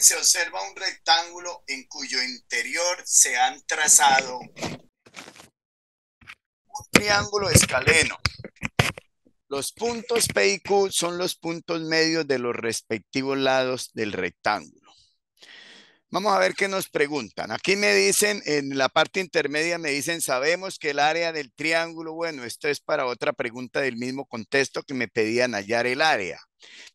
se observa un rectángulo en cuyo interior se han trazado un triángulo escaleno. Los puntos P y Q son los puntos medios de los respectivos lados del rectángulo. Vamos a ver qué nos preguntan. Aquí me dicen, en la parte intermedia me dicen, sabemos que el área del triángulo, bueno, esto es para otra pregunta del mismo contexto que me pedían hallar el área.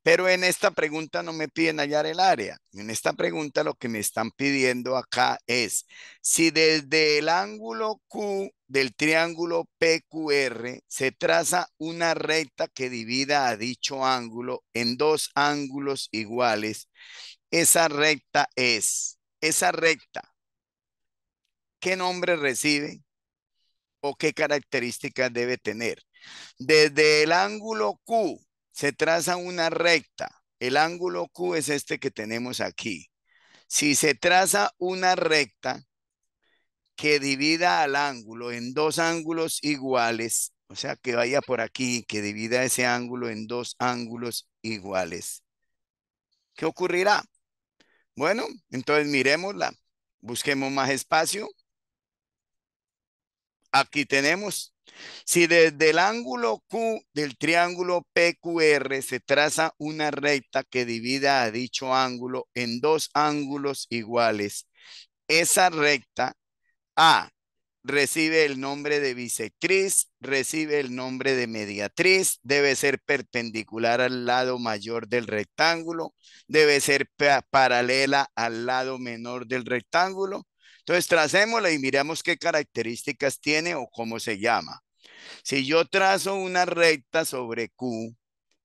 Pero en esta pregunta no me piden hallar el área. En esta pregunta lo que me están pidiendo acá es si desde el ángulo Q del triángulo PQR se traza una recta que divida a dicho ángulo en dos ángulos iguales, esa recta, ¿qué nombre recibe o qué características debe tener? Desde el ángulo Q se traza una recta. El ángulo Q es este que tenemos aquí. Si se traza una recta que divida al ángulo en dos ángulos iguales, o sea, que vaya por aquí, que divida ese ángulo en dos ángulos iguales, ¿qué ocurrirá? Bueno, entonces miremosla. Busquemos más espacio. Aquí tenemos. Si desde el ángulo Q del triángulo PQR se traza una recta que divida a dicho ángulo en dos ángulos iguales, esa recta A recibe el nombre de bisectriz, recibe el nombre de mediatriz, debe ser perpendicular al lado mayor del rectángulo, debe ser paralela al lado menor del rectángulo. Entonces tracémosla y miramos qué características tiene o cómo se llama. Si yo trazo una recta sobre Q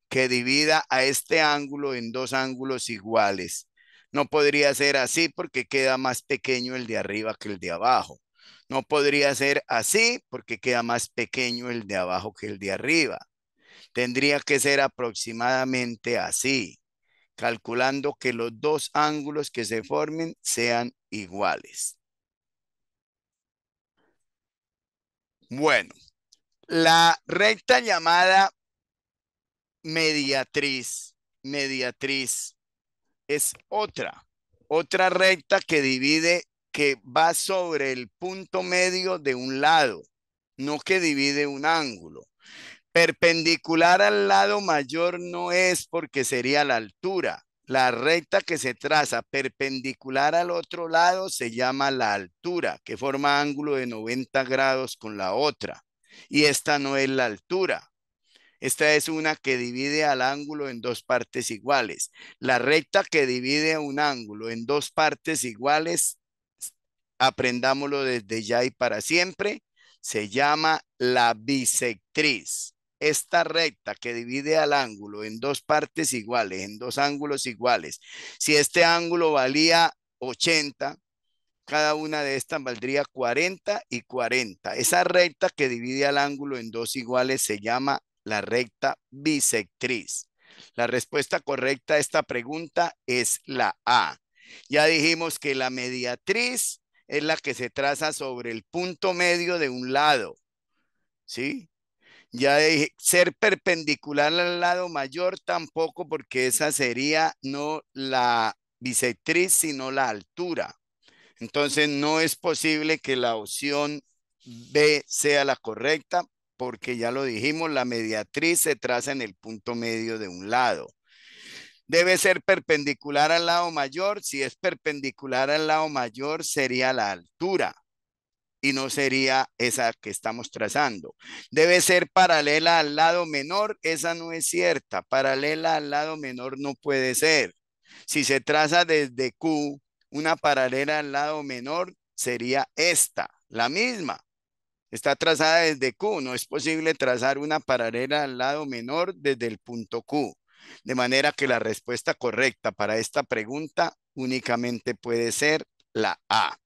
que divida a este ángulo en dos ángulos iguales, no podría ser así porque queda más pequeño el de arriba que el de abajo. No podría ser así porque queda más pequeño el de abajo que el de arriba. Tendría que ser aproximadamente así, calculando que los dos ángulos que se formen sean iguales. Bueno, la recta llamada mediatriz es otra recta que divide, que va sobre el punto medio de un lado, no que divide un ángulo. Perpendicular al lado mayor no es porque sería la altura. La recta que se traza perpendicular al otro lado se llama la altura, que forma ángulo de 90 grados con la otra. Y esta no es la altura. Esta es una que divide al ángulo en dos partes iguales. La recta que divide un ángulo en dos partes iguales, aprendámoslo desde ya y para siempre, se llama la bisectriz. Esta recta que divide al ángulo en dos partes iguales, en dos ángulos iguales. Si este ángulo valía 80, cada una de estas valdría 40 y 40. Esa recta que divide al ángulo en dos iguales se llama la recta bisectriz. La respuesta correcta a esta pregunta es la A. Ya dijimos que la mediatriz es la que se traza sobre el punto medio de un lado, ¿sí? Ya dije, ser perpendicular al lado mayor tampoco, porque esa sería no la bisectriz, sino la altura. Entonces no es posible que la opción B sea la correcta, porque ya lo dijimos, la mediatriz se traza en el punto medio de un lado. Debe ser perpendicular al lado mayor. Si es perpendicular al lado mayor, sería la altura y no sería esa que estamos trazando. Debe ser paralela al lado menor. Esa no es cierta. Paralela al lado menor no puede ser. Si se traza desde Q, una paralela al lado menor sería esta, la misma. Está trazada desde Q. No es posible trazar una paralela al lado menor desde el punto Q. De manera que la respuesta correcta para esta pregunta únicamente puede ser la A.